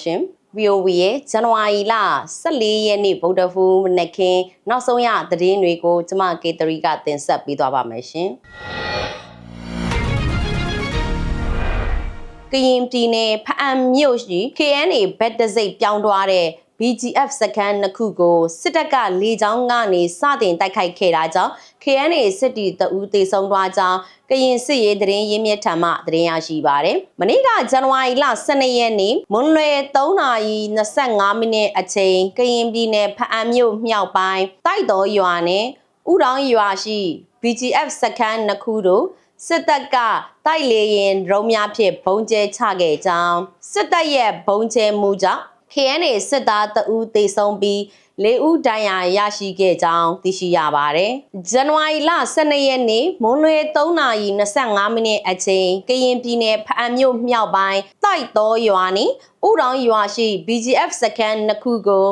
ရှင် VOA ရဲ့ဇန်နဝါရီလ14ရက်နေ့ဗုဒ္ဓဖူးမနက်ခင်းနောက်ဆုံးရသတင်းတွေကိုကျမကေတရီကတင်ဆက်ပေးသွားပါမယ်ရှင်ကရင်ပြည်နယ်ဖအံမြို့ရှိ KNA ဘက်တစိတ်ပြောင်းသွားတဲ့ BGF စခန်းနှစ်ခုကိုစစ်တပ်ကလေကြောင်းကနေစတင်တိုက်ခိုက်ခဲ့တာကြောင့် KNA စစ်တီတအူးတေဆုံးသွားကြောင်းကရင်စစ်ရေးသတင်းရင်းမြစ်ထံမှသတင်းရရှိပါတယ်။မနေ့ကဇန်နဝါရီလ12ရက်နေ့မွန်းလွယ်3:25မိနစ်အချိန်ကရင်ပြည်နယ်ဖအံမြို့မြောက်ပိုင်းတိုက်တော်ရွာနဲ့ဥတောင်ရွာရှိ BGF စခန်းနှစ်ခုတို့စစ်တပ်ကတိုက်လေရင်ဒရုန်းများဖြင့်ဘုံကျဲချခဲ့ကြောင်းစစ်တပ်ရဲ့ဘုံကျဲမှုကြောင့် KNA စစ်သားတအူးတေဆုံးပြီး4ဦးဒဏ်ရာရရှိခဲ့ကြောင်းသိရှိရပါတယ်။ဇန်နဝါရီလ12ရက်နေ့မွန်းလွယ်3:25မိနစ်အချိန်ကရင်ပြည်နယ်ဖအံမြို့မြောက်ပိုင်းတိုက်တော်ရွာနဲ့ဥတောင်ရွာရှိ BGF စခန်းနှစ်ခုကို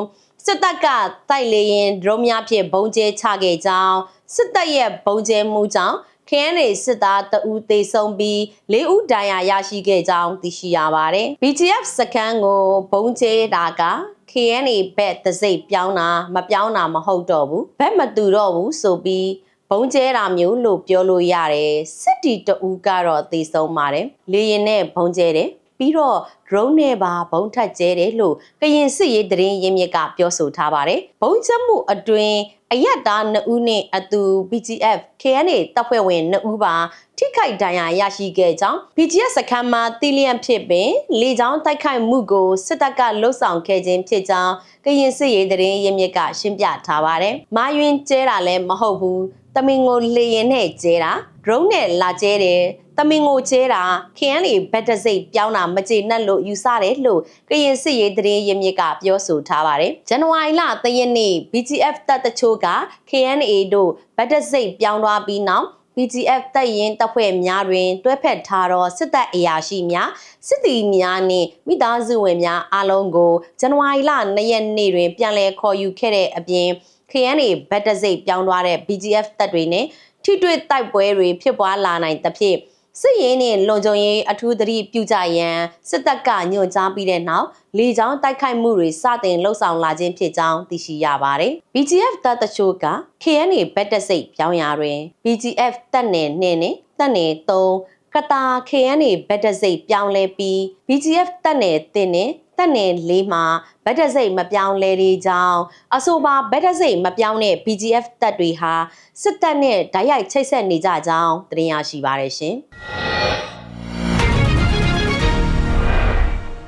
စစ်တပ်ကတိုက်လေရင်ဒရုန်းများဖြင့်ဘုံကျဲချခဲ့ကြောင်းစစ်တပ်ရဲ့ဘုံကျဲမှုကြောင့်KNA စစ်သားတအူးတေဆုံးပြီး4ဦးဒဏ်ရာရရှိခဲ့ကြောင်းသိရှိရပါတယ်။ BGF စခန်းကိုဘုံကျဲတာကKNA ဘက်တစိတ်ပြောင်းတာမပြောင်းတာမဟုတ်တော့ဘူးဘက်မတူတော့ဘူးဆိုပြီးဘုံကျဲတာမျိုးလို့ပြောလို့ရတယ်စစ်တီတအူးကတော့သေဆုံးပါတယ်လေရင်နဲ့ဘုံကျဲတယ်ပြီးတော့ drone နဲ့ပါဘုံထက်ကျဲတယ်လို့ကရင်စစ်ရေးသတင်းရင်းမြစ်ကပြောဆိုထားပါတယ်ဘုံကျဲမှုအတွင်းအယက်သား2ဦးနဲ့အတူ BGF KNA တပ်ဖွဲ့ဝင်2ဦးပါထိခိုက်ဒဏ်ရာရရှိခဲ့ကြောင်း BGF စခန်းမှာတီလျံဖြစ်ပင်လေကြောင်းတိုက်ခိုက်မှုကိုစစ်တပ်ကလှုပ်ဆောင်ခဲ့ခြင်းဖြစ်ကြောင်းကရင်စစ်ရေးသတင်းရင်းမြစ်ကရှင်းပြထားပါတယ်။မာယွင်းကျဲတာလည်းမဟုတ်ဘူး။တမင်ကိုလေရင်နဲ့ကျဲတာ drone နဲ့လာကျဲတယ်။တမင်ကိုကျဲတာ KNA ဘက်တစိတ်ပြောင်းတာမကျေနပ်လို့ယူဆတယ်လို့ကရင်စစ်ရေးသတင်းရင်းမြစ်ကပြောဆိုထားပါတယ်။ဇန်နဝါရီလ3ရက်နေ့ BGF တပ်တချို့က KNA တို့ဘက်တစိတ်ပြောင်းသွားပြီးနောက်BGF တပ်ရင်တပ်ဖွဲ့များတွင်တွဲဖက်ထားသောစစ်တပ်အရာရှိများစစ်တီများနှင့်မိသားစုဝင်များအားလုံးကိုဇန်နဝါရီလ2ရက်နေ့တွင်ပြန်လည်ခေါ်ယူခဲ့တဲ့အပြင် KNA ဘက်တစိတ်ပြောင်းသွားတဲ့ BGF တပ်တွေနဲ့ထိတွေ့တိုက်ပွဲတွေဖြစ်ပွားလာနိုင်သဖြင့်စစ်ရေးနှင့်လုံခြုံရေးအထူးသတိပြုကြရန်စစ်တပ်ကညွှန်ကြားပြီးတဲ့နောက်လေကြောင်းတိုက်ခိုက်မှုတွေစတင်လှုပ်ဆောင်လာခြင်းဖြစ်ကြောင်းသိရှိရပါတယ်။ BGF တပ်တချို့က KNA ဘက်တစိတ်ပြောင်းရာတွင် BGF တပ်နယ်2နဲ့တပ်နယ်3ကတာ KNA ဘက်တစိတ်ပြောင်းလဲပြီး BGF တပ်နယ်3နဲ့တပ်နယ်4မှာဘက်တစိတ်မပြောင်းလဲသေးကြောင်းအဆိုပါဘက်တစိတ်မပြောင်းတဲ့ BGF တပ်တွေဟာစစ်တပ်နဲ့ဓာတ်ရိုက်ချိတ်ဆက်နေကြကြောင်းသိရရှိပါတယ်ရှင်။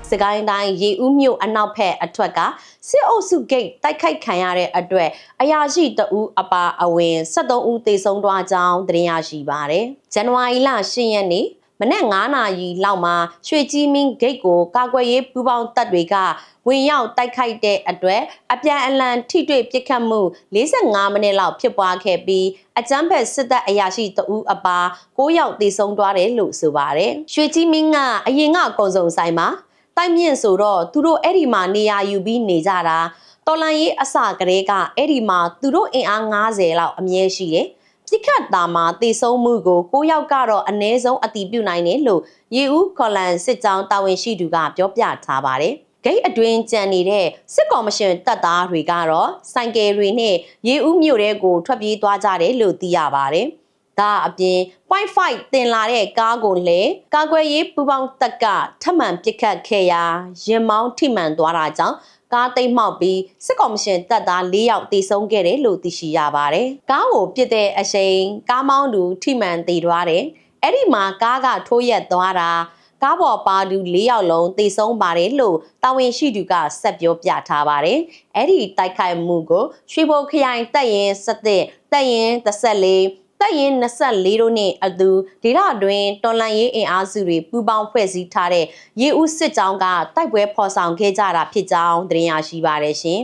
စကိုင်းတိုင်းရေဦးမြို့အနောက်ဘက်အထွက်ကစစ်အုပ်စုဂိတ်တိုက်ခိုက်ခံရတဲ့အတွက်အရာရှိတအူးအပါအဝင်73ဦးသေဆုံးသွားကြောင်းသိရရှိပါတယ်။ဇန်နဝါရီလ10ရက်နေ့မနက်9နာရီလောက်မှာရွှေကြီးမင်းဂိတ်ကိုကာကွယ်ရေးပူးပေါင်းတပ်တွေကဝင်ရောက်တိုက်ခိုက်တဲ့အတွက်အပြန်အလှန်ထိတွေ့ပစ်ခတ်မှု45မိနစ်လောက်ဖြစ်ပွားခဲ့ပြီးအကြမ်းဖက်စစ်တပ်အရာရှိတအူးအပါ9ယောက်သေဆုံးသွားတယ်လို့ဆိုပါတယ်။ရွှေကြီးမင်းကအရင်ကကုံစုံဆိုင်မှာတိုက်မြင့်ဆိုတော့သူတို့အဲ့ဒီမှာနေရာယူပြီးနေကြတာတော်လန်ရေးအစကတည်းကအဲ့ဒီမှာသူတို့အင်အား90လောက်အမြဲရှိတယ်ပြစ်ခတ်တာမှာတေဆုံးမှုကို9ယောက်ကတော့အနည်းဆုံးအတည်ပြုနိုင်တယ်လို့ရေဦးခေါ်လန်စစ်ကြောင်းတာဝန်ရှိသူကပြောပြထားပါတယ်ဂိတ်အတွင်းကြံနေတဲ့စစ်ကော်မရှင်တပ်သားတွေကတော့စိုင်ကယ်တွေနဲ့ရေဦးမြို့တဲကိုထွက်ပြေးသွားကြတယ်လို့သိရပါတယ်ဒါအပြင် .5 တင်လာတဲ့ကားကိုလည်းကာကွယ်ရေးပူပေါင်းတပ်ကထပ်မံပစ်ခတ်ခဲ့ရာရင်မောင်းထိမှန်သွားတာကြောင့်ကားသိမ်းမှောက်ပြီးစစ်ကော်မရှင်တပ်သား4ယောက်တေဆုံးခဲ့တယ်လို့သိရှိရပါတယ်။ကားကိုပစ်တဲ့အချိန်ကားမောင်းသူထိမှန်သေသွားတယ်။အဲ့ဒီမှာကားကထိုးရက်သွားတာကားပေါ်ပါသူ4ယောက်လုံးသေဆုံးပါတယ်လို့တာဝန်ရှိသူကဆက်ပြောပြထားပါတယ်။အဲ့ဒီတိုက်ခိုက်မှုကိုရွှေဘိုခရိုင်တပ်ရင်17တပ်ရင်14တပ်ရင်24တို့နဲ့အတူဒေသတွင်တော်လှန်ရေးအင်အားစုတွေပူးပေါင်းဖွဲ့စည်းထားတဲ့ရေဦးစစ်ကြောင်းကတိုက်ပွဲဖော်ဆောင်ခဲ့ကြတာဖြစ်ကြောင်းသိရရှိပါတယ်ရှင်။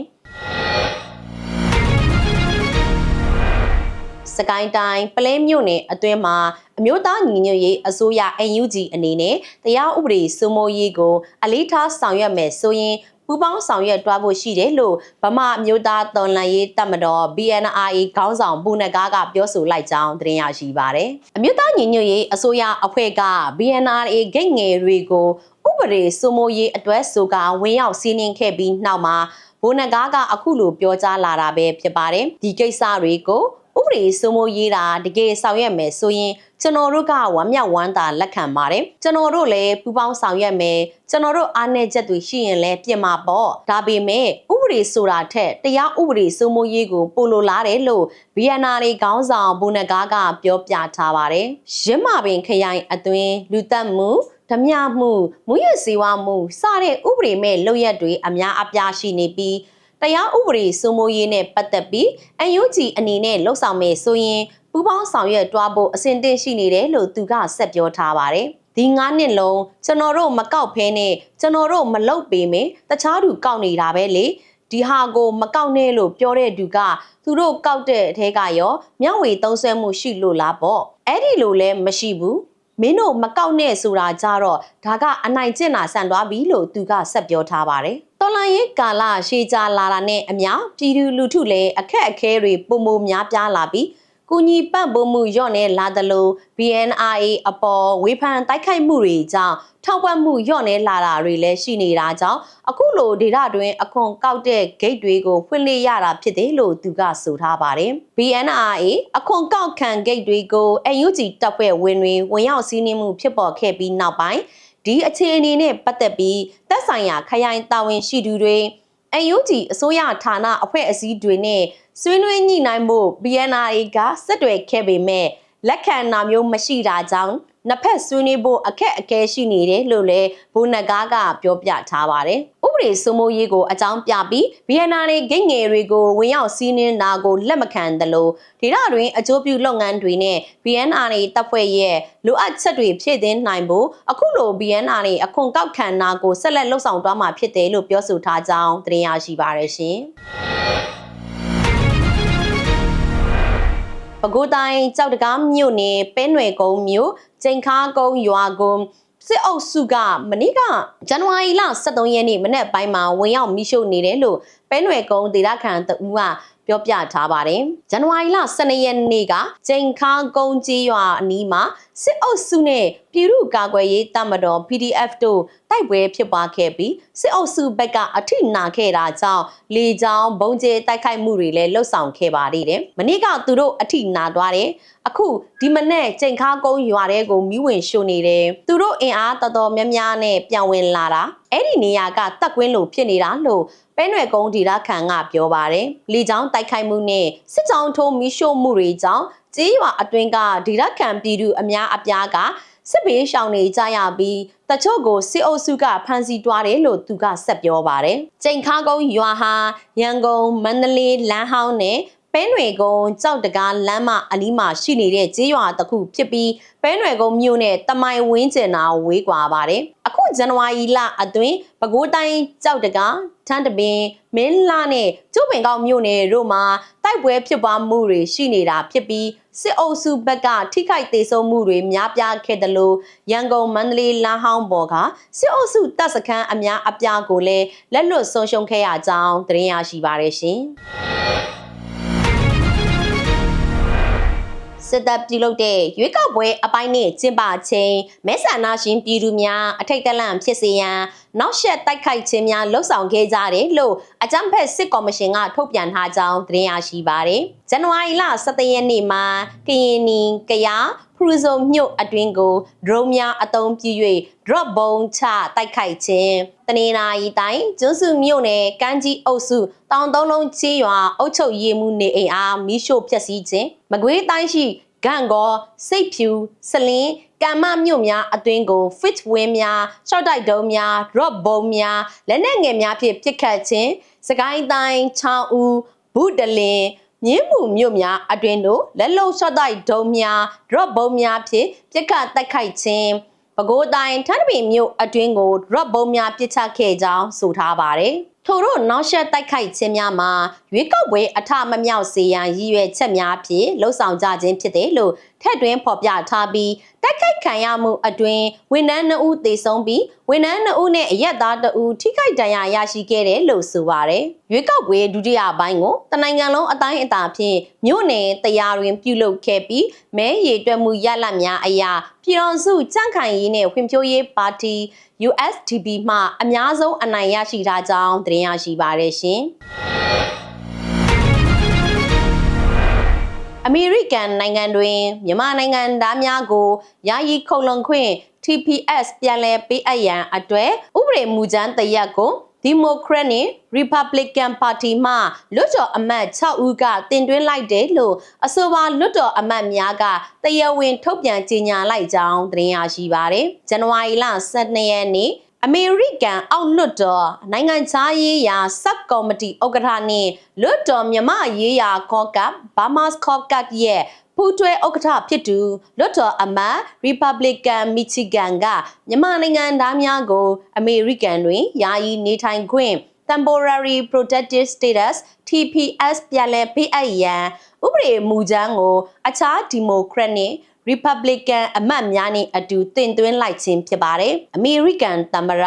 စကိုင်းတိုင်းပလဲမြို့နယ်အတွင်းမှာအမျိုးသားညီညွတ်ရေးအစိုးရ NUG အနေနဲ့တရားဥပဒေစိုးမိုးရေးကိုအလေးထားဆောင်ရွက်မယ်ဆိုရင်ပူပေါင်းဆောင်ရွက်တွားဖို့ရှိတယ်လို့ဗမာအမျိုးသားတော်လှန်ရေးတပ်မတော် BNRA ခေါင်းဆောင်ပူနဂါကပြောဆိုလိုက်ကြောင်းသိရရှိပါတယ်။အမျိုးသားညီညွတ်ရေးအစိုးရအဖွဲ့က BNRA ဂိတ်ငယ်တွေကိုဥပ ပဒေစိုးမိုးရေးအတွက်ဆိုကဝင်ရောက်စီးနင်းခဲ့ပြီးနောက်မှာဘိုနဂါကအခုလိုပြောကြားလာတာပဲဖြစ်ပါတယ်ဒီကိစ္စတွေကိုဥပဒေစိုးမိုးရေးတာတကယ်ဆောင်ရွက်မယ်ဆိုရင်ကျွန်တော်တို့ကဝမ်းမြောက်ဝမ်းသာလက်ခံပါတယ်ကျွန်တော်တို့လည်းပူးပေါင်းဆောင်ရွက်မယ်ကျွန်တော်တို့အားနည်းချက်တွေရှိရင်လည်းပြင်မှာပေါ့ဒါပေမဲ့ဥပဒေဆိုတာထက်တရားဥပဒေစိုးမိုးရေးကိုပိုလိုလားတယ်လို့ BNR ခေါင်းဆောင်ဘိုနဂါကပြောပြထားပါတယ်ရင်းမာပင်ခရိုင်အတွင်းလူသက်မှုဓမြမှုမူရစီဝါမှုစတဲ့ဥပဒေမဲ့လုပ်ရက်တွေအများအပြားရှိနေပြီးတရားဥပဒေစိုးမိုးရေးနဲ့ပတ်သက်ပြီး NUG အနေနဲ့လှုပ်ဆောင်မယ်ဆိုရင်ပူးပေါင်းဆောင်ရွက်တွားဖို့အစဉ်သင့်ရှိနေတယ်လို့သူကဆက်ပြောထားပါတယ်ဒီ9နှစ်လုံးကျွန်တော်တို့မကောက်ဖဲနဲ့ကျွန်တော်တို့မလုတ်ပေမယ်တခြားသူကောက်နေတာပဲလေဒီဟာကိုမကောက်နဲ့လို့ပြောတဲ့သူကသူတို့ကောက်တဲ့အထဲကရောမျက်ဝေသုံးဆွဲမှုရှိလို့လားပေါ့အဲ့ဒီလိုလဲမရှိဘူးမင်းတို့မကောက်နဲ့ဆိုတာကြတော့ဒါကအနိုင်ကျင့်တာဆန်သွားပြီလို့သူကဆက်ပြောထားပါတယ်တော်လိုင်းရေးကာလရှေးကြလာတာနဲ့အမျှပြည်သူလူထုလည်းအခက်အခဲတွေပုံမများပြားလာပြီးကူညီပံ့ပိုးမှုညော့နေလာသလို BNRA အပေါ်ဝေဖန်တိုက်ခိုက်မှုတွေကြောင့်ထောက်ပံ့မှုညော့နေလာတာတွေလည်းရှိနေတာကြောင့်အခုလိုဒေတာတွင်အခွန်ကောက်တဲ့ gate တွေကိုဖွင့်လှစ်ရတာဖြစ်တယ်လို့သူကဆိုထားပါတယ်။ BNRA အခွန်ကောက်ခံ gate တွေကို NUG တပ်ဖွဲ့ဝင်တွေဝင်ရောက်စီးနင်းမှုဖြစ်ပေါ်ခဲ့ပြီးနောက်ပိုင်းဒီအခြေအနေနဲ့ပတ်သက်ပြီးသက်ဆိုင်ရာခရိုင်တာဝန်ရှိသူတွေNUG အစိုးရဌာနအဖွဲ့အစည်းတွေနဲ့ဆွေးနွေးညှိနှိုင်းဖို့ BNRA ကဆက်သွယ်ခဲ့ပေမဲ့လက်ခံနာမျိုးမရှိတာကြောင့်နှစ်ဖက်ဆွေးနွေးဖို့အခက်အခဲရှိနေတယ်လို့လည်းဘိုနဂါကပြောပြထားပါတယ်။ဥပဒေစိုးမိုးရေးကိုအကြောင်းပြပြီး BNRA ဂိတ်ငယ်တွေကိုဝင်ရောက်စီးနင်းတာကိုလက်မခံသလိုဒေသတွင်အကျိုးပြုလုပ်ငန်းတွေနဲ့ BNRA တပ်ဖွဲ့ရဲ့လိုအပ်ချက်တွေဖြည့်သင်းနိုင်ဖို့အခုလို BNRA အခွန်ကောက်ခံတာကိုဆက်လက်လှုပ်ဆောင်သွားမှာဖြစ်တယ်လို့ပြောဆိုထားကြောင်းသတင်းရရှိပါရရှင်။ပဲခူးတိုင်းကြောက်တကားမြို့နယ်ပဲနွယ်ကုန်းမြို့ကျိန်ခါကုန်းရွာကုန်းစစ်အုပ်စုကမနေ့ကဇန်နဝါရီလ23ရက်နေ့မနက်ပိုင်းမှာဝင်ရောက်မိရှုနေတယ်လို့ပဲနွယ်ကုန်းဒေသခံတဦးကပြောပြထားပါတယ်။ဇန်နဝါရီလ12ရက်နေ့ကကျိန်ခါကုန်းကြီးရွာအနီးမှာစစ်အုပ်စုနဲ့ပြည်သူ့ကာကွယ်ရေးတပ်မတော် PDF တို့တိုက်ပွဲဖြစ်ပွားခဲ့ပြီးစစ်အုပ်စုဘက်ကအထိနာခဲ့တာကြောင့်လေကြောင်းဘုံကျဲတိုက်ခိုက်မှုတွေလည်းလှုပ်ဆောင်ခဲ့ပါသေးတယ်။မနေ့ကသူတို့အထိနာသွားတယ်။အခုဒီမနေ့ကျိန်ခါကုန်းရွာတဲကိုမိဝင်ရှို့နေတယ်။သူတို့အင်အားတော်တော်များများနဲ့ပြောင်းဝင်လာတာအဲ့ဒီနေရာကတက်ကွင်းလိုဖြစ်နေတာလို့ပဲနွယ်ကုန်းဒေသခံကပြောပါတယ်။လေကြောင်းတိုက်ခိုက်မှုနဲ့စစ်ကြောင်းထိုးမိရှို့မှုတွေကြောင့်ကြေးရွာအတွင်းကဒေသခံပြည်သူအများအပြားကစစ်ဘေးရှောင်နေကြရပြီးတချို့ကိုစစ်အုပ်စုကဖမ်းဆီးသွားတယ်လို့သူကဆက်ပြောပါတယ်။ကျိန်ခါကုန်းရွာဟာရန်ကုန်မန္တလေးလမ်းဟောင်းနဲ့ပဲနွယ်ကုန်းကြောက်တကားလမ်းမအနီးမှာရှိနေတဲ့ကြေးရွာတစ်ခုဖြစ်ပြီးပဲနွယ်ကုန်းမြို့နဲ့တမိုင်ဝင်းကျင်နာဝေးကွာပါတယ်။အခုဇန်နဝါရီလအတွင်းပဲခူးတိုင်းကြောက်တကားထန်းတပင်မင်းလာနဲ့ကျုပ်ပင်ကောက်မြို့နယ်တို့မှာတိုက်ပွဲဖြစ်ပွားမှုတွေရှိနေတာဖြစ်ပြီးစစ်အုပ်စုဘက်ကထိခိုက်ဒေဆုံးမှုတွေများပြားခဲ့တယ်လို့ရန်ကုန်မန္တလေးလမ်းဟောင်းပေါ်ကစစ်အုပ်စုတပ်စခန်းအများအပြားကိုလည်းလက်လွတ်ဆုံးရှုံးခဲ့ရကြောင်းသတင်းရရှိပါရရှင်။စစ်တပ်ပြုလုပ်တဲ့ရွေးကောက်ပွဲအပိုင်းနဲ့ကျင်းပခြင်းမဲဆန္ဒရှင်ပြည်သူများအထိတ်တလန့်ဖြစ်စေရန်နောက်ဆက်တိုက်ခိုက်ခြင်းများလှုံ့ဆော်ခဲ့ကြတယ်လို့အကြံဖက်စစ်ကော်မရှင်ကထုတ်ပြန်ထားကြောင်းသတင်းရရှိပါတယ်။ဇန်နဝါရီလ17ရက်နေ့မှာကရင်နီကယားဖရူဇုံမြို့အတွင်းကိုဒရုန်းများအသုံးပြု၍ drop ဘုံချတိုက်ခိုက်ခြင်းတနင်္လာရီတိုင်းကျွန်းစုမြို့နယ်ကမ်းကြီးအုပ်စုတောင်သုံးလုံးချေးရွာအုပ်ချုပ်ရေးမှုနေအိမ်အားမိရှို့ဖျက်ဆီးခြင်းမကွေးတိုင်းရှိဂန့်ကောစိတ်ဖြူစလင်းကမ္မမြို့များအတွင်းကို fit win များရှော့တိုက်ဒုံးများ drop ဘုံများလက်နက်ငယ်များဖြင့်ပစ်ခတ်ခြင်းစကိုင်းတိုင်းချောင်းဦးဘူတလင်မြင်းမှုမြို့များအတွင်းတို့လက်လုံရှော့တိုက်ဒုံးများ drop ဘုံများဖြင့်ပစ်ခတ်တိုက်ခိုက်ခြင်းပဲခူးတိုင်းထန်းတပင်မြို့အတွင်းကို drop ဘုံများပစ်ချခဲ့ကြောင်းဆိုထားပါတယ်။ထို့တို့နောက်ဆက်တိုက်ခိုက်ခြင်းများမှာရွေးကောက်ပွဲအထမမြောက်စေရန်ရည်ရွယ်ချက်များဖြင့်လှုံ့ဆော်ကြခြင်းဖြစ်တယ်လို့ထက်တွင်ဖော်ပြထားပြီး တိုက်ခိုက်ခံရမှုအတွင်းဝန်ထမ်း2ဦးသေဆုံးပြီးဝန်ထမ်း2ဦးနဲ့အရက်သား2ဦးထိခိုက်ဒဏ်ရာရရှိခဲ့တယ်လို့ဆိုပါတယ်။ရွေးကောက်ပွဲဒုတိယပိုင်းကိုတနိုင်ငံလုံးအတိုင်းအတာဖြင့်မြို့နယ်တရားတွင်ပြုလုပ်ခဲ့ပြီးမဲရေတွက်မှုရလဒ်များအရပြည်ထောင်စုကြံ့ခိုင်ရေးနဲ့ဖွံ့ဖြိုးရေးပါတီ USDP မှအများဆုံးအနိုင်ရရှိထားကြောင်းသတင်းရရှိပါတယ်ရှင်။အမေရိကန်နိုင်ငံတွင်မြန်မာနိုင်ငံသားများကိုယာယီခုံလုံခွင့် TPS ပြန်လည်ပေးအပ်ရန်အတွက်ဥပဒေမူကြမ်းတရက်ကိုဒီမိုကရက်နဲ့ Republican Party မှလွှတ်တော်အမတ်6ဦးကတင်သွင်းလိုက်တယ်လို့အဆိုပါလွှတ်တော်အမတ်များကတရားဝင်ထုတ်ပြန်ကြေညာလိုက်ကြောင်းသတင်းရရှိပါတယ်။ဇန်နဝါရီလ12ရက်နေ့အမေရိကန်အောက်လွှတ်တော်နိုင်ငံခြားရေးရာစက်ကော်မတီဥက္ကဋ္ဌနှင့်လွှတ်တော်မြမရေးရာကောကပ် Bahamas Caucus ရဲ့ပူးတွဲဥက္ကဋ္ဌဖြစ်သူလွှတ်တော်အမတ် Republican Michigan ကမြန်မာနိုင်ငံသားများကိုအမေရိကန်တွင်ယာယီနေထိုင်ခွင့် Temporary Protected Status TPS ပြန်လည်ပေးအပ်ရန်ဥပဒေမူကြမ်းကိုအခြားဒီမိုကရက်နှင့်Republican အမတ်များနဲ့အတူတင်သွင်းလိုက်ခြင်းဖြစ်ပါတယ်။အမေရိကန်သမ္မတ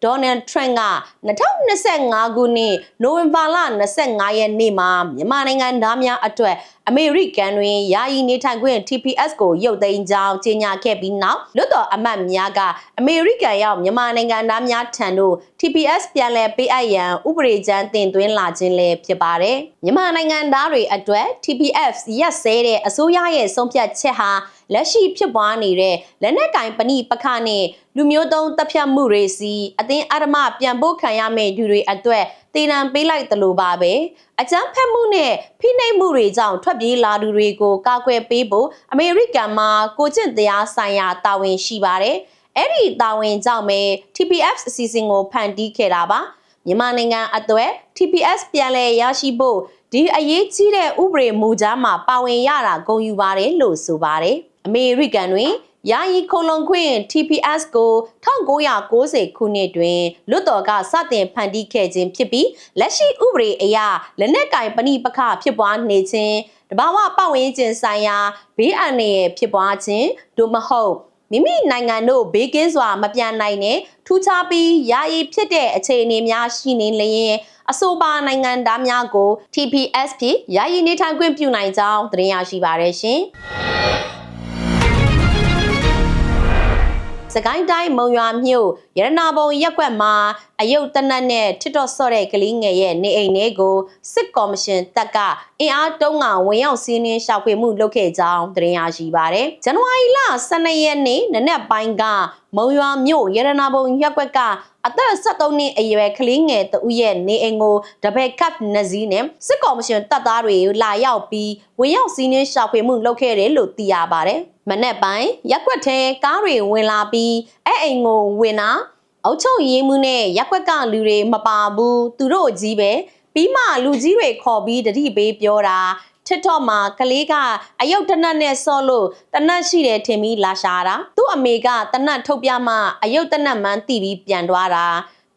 ဒေါ်နယ်ထရန့်က2025ခုနှစ်နိုဝင်ဘာလ25ရက်နေ့မှာမြန်မာနိုင်ငံသားများအတွက်အမေရိကန်တွင်ယာယီနေထိုင်ခွင့် TPS ကိုရုပ်သိမ်းကြောင်းကြေညာခဲ့ပြီးနောက်လွှတ်တော်အမတ်များကအမေရိကန်ရောက်မြန်မာနိုင်ငံသားများထံသို့ TPS ပြန်လည်ပေးအပ်ရန်ဥပဒေကြမ်းတင်သွင်းလာခြင်းလည်းဖြစ်ပါတယ်။မြန်မာနိုင်ငံသားတွေအတွက် TPS ရက်စဲတဲ့အစိုးရရဲ့ဆုံးဖြတ်ချက်ဟာလက်ရှိဖြစ်ပွားနေတဲ့လက်နက်ကင်ပဏိပခနဲ့လူမျိုးတုံးတပ်ဖြတ်မှုတွေစီအသင်းအဓမ္မပြန်ပို့ခံရမယ့်သူတွေအတွက်တည်တံပေးလိုက်သလိုပါပဲအကြမ်းဖက်မှုနဲ့ဖိနှိပ်မှုတွေကြောင့်ထွက်ပြေးလာသူတွေကိုကာကွယ်ပေးဖို့အမေရိကန်မှာကိုကျင့်တရားဆိုင်ရာတာဝန်ရှိပါတယ်အဲ့ဒီတာဝန်ကြောင့်ပဲ TPS အစီအစဉ်ကိုဖန်တီးခဲ့တာပါမြန်မာနိုင်ငံအတွက် TPS ပြန်လည်ရရှိဖို့ဒီအရေးကြီးတဲ့ဥပဒေမူကြမ်းမှာပါဝင်ရတာဂုဏ်ယူပါတယ်လို့ဆိုပါတယ်အမေရိကန်တွင်ယာယီခုံလုံခွင့် TPS ကို1990ခုနှစ်တွင်လွှတ်တော်ကစတင်ဖန်တီးခဲ့ခြင်းဖြစ်ပြီးလက်ရှိဥပဒေအရလက်နက်ကင်ပဏိပခဖြစ်ပွားနေခြင်းတဘာဝပတ်ဝန်းကျင်ဆိုင်ရာဘေးအန္တရာယ်ဖြစ်ပွားခြင်းသို့မဟုတ်မိမိနိုင်ငံတို့ဘေးကင်းစွာမပြန်နိုင်တဲ့ထူးခြားပြီးယာယီဖြစ်တဲ့အခြေအနေများရှိနေလျင်အဆိုပါနိုင်ငံသားများကို TPS ဖြင့်ယာယီနေထိုင်ခွင့်ပြုနိုင်ကြောင်းသတင်းရရှိပါရရှင်စကိုင်းတိုင်းမုံရွာမြို့ရတနာပုံရက်ကွက်မှာအယုတ်တနတ်နဲ့ထစ်တော်ဆော့တဲ့ကလေးငယ်ရဲ့နေအိမ်လေးကိုစစ်ကော်မရှင်တပ်ကအင်အားတုံးကဝင်ရောက်စီးနင်းရှာဖွေမှုလုပ်ခဲ့ကြောင်းသတင်းရရှိပါတယ်။ဇန်နဝါရီလ12ရက်နေ့နနက်ပိုင်းကမုံရွာမြို့ရတနာပုံရက်ကွက်ကအသက်73နှစ်အရွယ်ကလေးငယ်တဦးရဲ့နေအိမ်ကိုတပည့်ကပ်နဇီးနဲ့စစ်ကော်မရှင်တပ်သားတွေလာရောက်ပြီးဝင်ရောက်စီးနင်းရှာဖွေမှုလုပ်ခဲ့တယ်လို့သိရပါတယ်။မနေ့ပိုင်းရက်ကွက်ထဲကားတွေဝင်လာပြီးအိမ်ကိုဝင်တာအုတ်ချုပ်ရေးမှုနဲ့ရက်ကွက်ကလူတွေမပါဘူးသူတို့ကြီးပဲပြီးမှလူကြီးတွေခေါ်ပြီးတတိပေးပြောတာTikTok မှာကလေးကအယုတ်တနတ်နဲ့ဆော့လို့တနတ်ရှိတယ်ထင်ပြီးလာရှာတာသူ့အမေကတနတ်ထုတ်ပြမှအယုတ်တနတ်မှန်းသိပြီးပြန်သွားတာ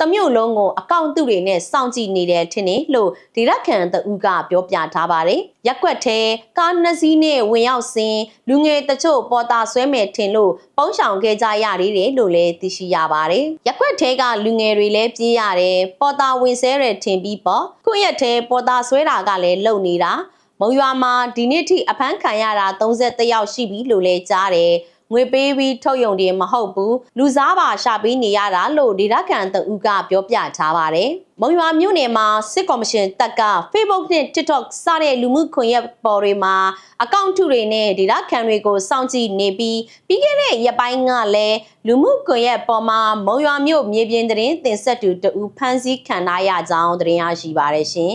တမျိုးလုံးကိုအကောင့်သူတွေနဲ့စောင့်ကြည့်နေတယ်ထင်တယ်လို့ဒီရက်ခံတဦးကပြောပြထားပါတယ်ရက်ကွက်ထဲကားနှစ်စီးနဲ့ဝင်ရောက်စဉ်လူငယ်တချို့ပေါ်တာဆွဲမယ်ထင်လို့ပုံရှောင်ခဲ့ကြရသေးတယ်လို့လည်းသိရှိရပါတယ်ရက်ကွက်ထဲကလူငယ်တွေလည်းပြေးရတယ်ပေါ်တာဝင်ဆဲတယ်ထင်ပြီးပေါ့ခုရက်ထဲပေါ်တာဆွဲတာကလည်းလုံနေတာမုံရွာမှာဒီနေ့ထိအဖမ်းခံရတာ33ယောက်ရှိပြီလို့လည်းကြားတယ်ငွေပေးပြီးထုတ်ယုံတယ်မဟုတ်ဘူးလူစားပါရှာပေးနေရတာလို့ဒေသခံတဦးကပြောပြထားပါတယ်မုံရွာမြို့နယ်မှာစစ်ကော်မရှင်တပ်က Facebook နဲ့ TikTok စတဲ့လူမှုကွန်ရက်ပေါ်တွေမှာအကောင့်ထုတွေနဲ့ဒေသခံတွေကိုစောင့်ကြည့်နေပြီးပြီးခဲ့တဲ့ရက်ပိုင်းကလည်းလူမှုကွန်ရက်ပေါ်မှာမုံရွာမြို့မြေပြင်သတင်းတင်ဆက်သူတဦးဖမ်းဆီးခံထားရကြောင်းသတင်းရရှိပါတယ်ရှင်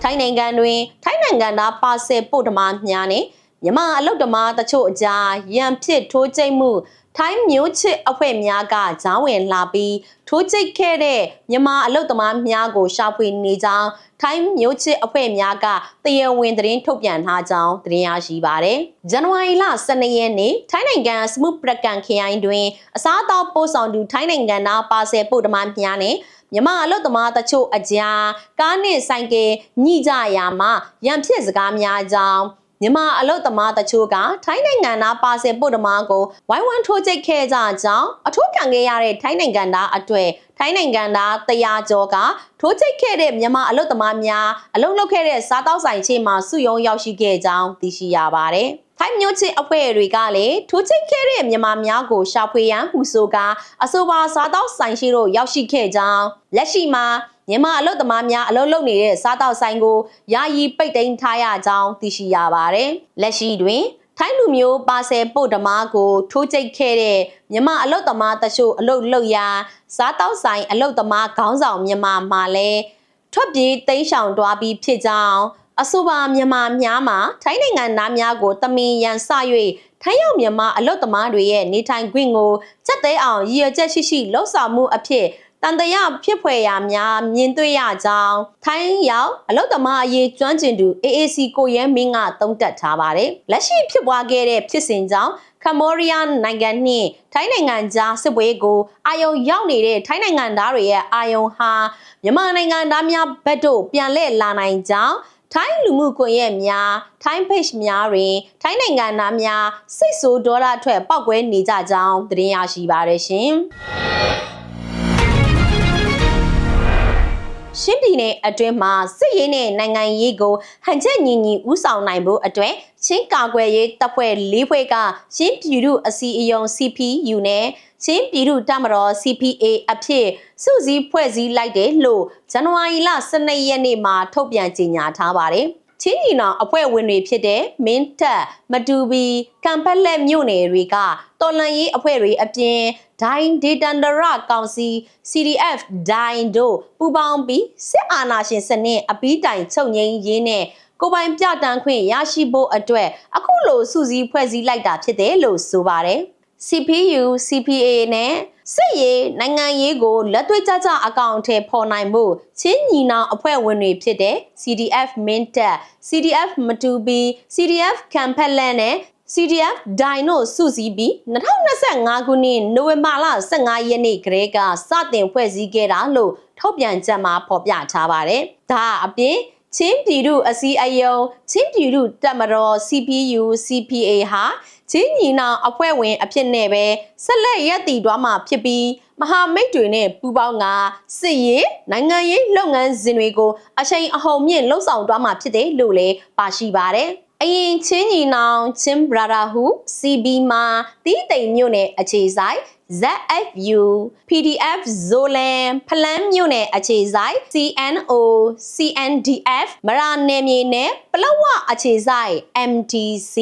ထိုင်းနိုင်ငံတွင်ထိုင်းနိုင်ငံသားပါဆယ်ပို့ဓမာများနဲ့မြန်မာအလုပ်ဓမာတချို့အကြားရန်ဖြစ်ထိုးကျိတ်မှုထိုင်းမျိုးချစ်အဖွဲ့များကဂျောင်းဝင်လာပြီးထိုးကျိတ်ခဲ့တဲ့မြန်မာအလုပ်သမားများကိုရှာဖွေနေကြောင်းထိုင်းမျိုးချစ်အဖွဲ့များကတရားဝင်သတင်းထုတ်ပြန်ထားကြောင်းသတင်းရရှိပါတယ်။ဇန်နဝါရီလ12ရက်နေ့ထိုင်းနိုင်ငံစမုပရကန်ခရိုင်တွင်အစားအသောက်ပို့ဆောင်သူထိုင်းနိုင်ငံသားပါဆယ်ပို့ဓမာများနဲ့မြန်မာအလုပ်သမားတချို့အကြားကားနဲ့ဆိုင်ကယ်ညှိကြရာမှာရန်ဖြစ်စကားများကြောင်း မြန်မာအလုတ်သမားတချို့ကထိုင်းနိုင်ငံသားပါဆယ်ပို့သမားကိုဝိုင်းဝန်းထိုးကျိတ်ခဲ့ကြကြောင်းအထူးခံခဲ့ရတဲ့ထိုင်းနိုင်ငံသားအတွေ့ထိုင်းနိုင်ငံသား100ကျော်ကထိုးကျိတ်ခဲ့တဲ့မြန်မာအလုတ်သမားများအလုတ်လုပ်ခဲ့တဲ့စားတောက်ဆိုင်ချေမှာစုယုံရောက်ရှိခဲ့ကြောင်းသိရှိရပါတယ်။ထိုင်းမျိုးချစ်အဖွဲ့တွေကလည်းထိုးကျိတ်ခဲ့တဲ့မြန်မာများကိုရှာဖွေရန်ဟူဆိုကအဆိုပါစားတောက်ဆိုင်ရှိတို့ရောက်ရှိခဲ့ကြောင်းလက်ရှိမှာမြန်မာအလုတ်သမားများအလုတ်လုပ်နေတဲ့စားတောက်ဆိုင်ကိုယာယီပိတ်သိမ်းထားရကြောင်းသိရှိရပါတယ်။လက်ရှိတွင်ထိုင်းလူမျိုးပါဆယ်ပို့ဓမားကိုထိုးကျိတ်ခဲ့တဲ့မြန်မာအလုတ်သမားတချို့အလုတ်လုပ်ရာစားတောက်ဆိုင်အလုတ်သမားခေါင်းဆောင်မြန်မာမှာလည်းထွက်ပြေးတိမ်းရှောင်သွားပြီးဖြစ်ကြောင်းအဆိုပါမြန်မာများမှာထိုင်းနိုင်ငံသားများကိုတမင်ရန်စ၍ထိုင်းရောက်မြန်မာအလုတ်သမားတွေရဲ့နေထိုင်ခွင့်ကိုစက်သေးအောင်ရည်ရွယ်ချက်ရှိရှိလှုပ်ဆောင်မှုအဖြစ်တန်တရာဖြစ်ဖွယ်ရာများမြင်တွေ့ရကြောင်းထိုင်းရောက်အလုတ်သမားအရေးကျွမ်းကျင်သူ AAC ကိုရဲမင်းကသုံးသပ်ထားပါတယ်။လက်ရှိဖြစ်ပွားခဲ့တဲ့ဖြစ်စဉ်ကြောင့်ကမ္ဘောဒီးယားနိုင်ငံနှင့်ထိုင်းနိုင်ငံကြားစစ်ပွဲကိုအာရုံရောက်နေတဲ့ထိုင်းနိုင်ငံသားတွေရဲ့အာရုံဟာမြန်မာနိုင်ငံသားများဘက်သို့ပြန်လှည့်လာနိုင်ကြောင်းထိုင်းလူမှုကွန်ရက်များထိုင်း page များတွင်ထိုင်းနိုင်ငံသားများစိတ်ဆိုးဒေါသထွက်ပောက်ကွဲနေကြကြောင်းသတင်းရရှိပါရရှင်။ရှင်းပြည်နယ်အတွင်းမှာစစ်ရေးနဲ့နိုင်ငံရေးကိုဟန်ချက်ညီညီဦးဆောင်နိုင်ဖို့အတွက်ချင်းကာကွယ်ရေးတပ်ဖွဲ့၄ဖွဲ့ကချင်းပြည်သူအစည်းအရုံး CPU နဲ့ချင်းပြည်သူတပ်မတော် CPA အဖြစ်စုစည်းဖွဲ့စည်းလိုက်တယ်လို့ဇန်နဝါရီလ12ရက်နေ့မှာထုတ်ပြန်ကြေညာထားပါတယ်။ချင်းညီနောင်အဖွဲ့ဝင်တွေဖြစ်တဲ့မင်းတပ်မတူဘီကံဖက်လက်မြို့နယ်တွေကတော်လှန်ရေးအဖွဲ့တွေအပြင်ဒိုင်းဒေတန်ဒရကောင်စီ CDF ဒိုင်းတို့ပူးပေါင်းပြီးစစ်အာဏာရှင်စနစ်အပီးတိုင်ချုပ်ငြိမ်းရေးနဲ့ကိုပိုင်ပြတန်းခွင့်ရရှိဖို့အတွက်အခုလိုစုစည်းဖွဲ့စည်းလိုက်တာဖြစ်တယ်လို့ဆိုပါတယ်။ CPU, CPA နဲ့စစ်ရေးနိုင်ငံရေးကိုလက်တွေ့ကျကျအကောင့်ထဲပေါ်နိုင်ဖို့ချင်းညီနောင်အဖွဲ့ဝင်တွေဖြစ်တဲ့ CDF မင်းတပ် CDF မတူဘီ CDF ခံဖက်လက်နဲ့ CDF ဒိုင်တို့စုစည်းပြီး2025ခုနှစ်နိုဝင်ဘာလ15ရက်နေ့ကလေးကစတင်ဖွဲ့စည်းခဲ့တာလို့ထုတ်ပြန်ချက်မှာဖော်ပြထားပါတယ်။ဒါအပြင်ချင်းပြည်သူအစည်းအရုံးချင်းပြည်သူတပ်မတော် CPU CPA ဟာချင်းညီနောင်အဖွဲ့ဝင်အဖြစ်နဲ့ပဲဆက်လက်ရပ်တည်သွားမှာဖြစ်ပြီးမဟာမိတ်တွေနဲ့ပူးပေါင်းကစစ်ရေးနိုင်ငံရေးလုပ်ငန်းစဉ်တွေကိုအချိန်အဟုန်မြင့်လှုပ်ဆောင်သွားမှာဖြစ်တယ်လို့လည်းပါရှိပါတယ်။အရင်ချင်းညီနောင်ချင်း Brotherhood CB မှာတီးတိမ်မြို့နယ်အခြေဆိုင် ZFU PDF Zolan ဖလန်းမြို့နယ်အခြေဆိုင် CNO CNDF မရာနယ်မြေနယ်ပလောဝအခြေဆိုင် MDC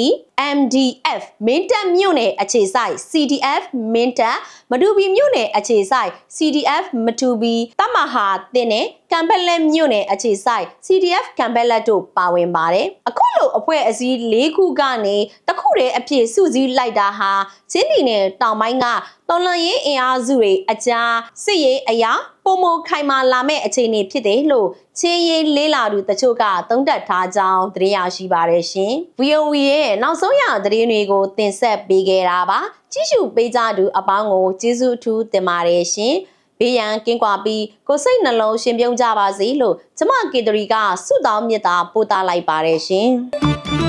MDF မင်းတပ်မြို့နယ်အခြေဆိုင် CDF မင်းတပ်မတူဘီမြို့နယ်အခြေဆိုင် CDF မတူဘီတမဟာတင်နဲ့ကံပက်လက်မြို့နယ်အခြေဆိုင် CDF ကံပက်လက်တို့ပါဝင်ပါတယ်အခုလိုအဖွဲ့အစည်း၄ခုကနေတခုတည်းအဖြစ်စုစည်းလိုက်တာဟာချင်းပြည်နယ်တောင်ပိုင်းကတော်လှန်ရေးအင်အားစုတွေအကြားစစ်ရေးအရာပုံမခိုင်မာလာမဲ့အခြေအနေဖြစ်တယ်လို့ချင်းရေးလေးလာသူတချို့ကသုံးသပ်ထားကြောင်းသတင်းရရှိပါရရှင်။ VOA ရဲ့နောက်ဆုံးရသတင်းတွေကိုတင်ဆက်ပေးခဲ့တာပါ။ကြည့်ရှုပေးကြသူအပေါင်းကိုကျေးဇူးအထူးတင်ပါတယ်ရှင်။ဘေးရန်ကင်းကွာပြီးကိုယ်စိတ်နှလုံးရှင်ပြုံးကြပါစေလို့ကျမကေတရီကဆုတောင်းမေတ္တာပို့သလိုက်ပါတယ်ရှင်။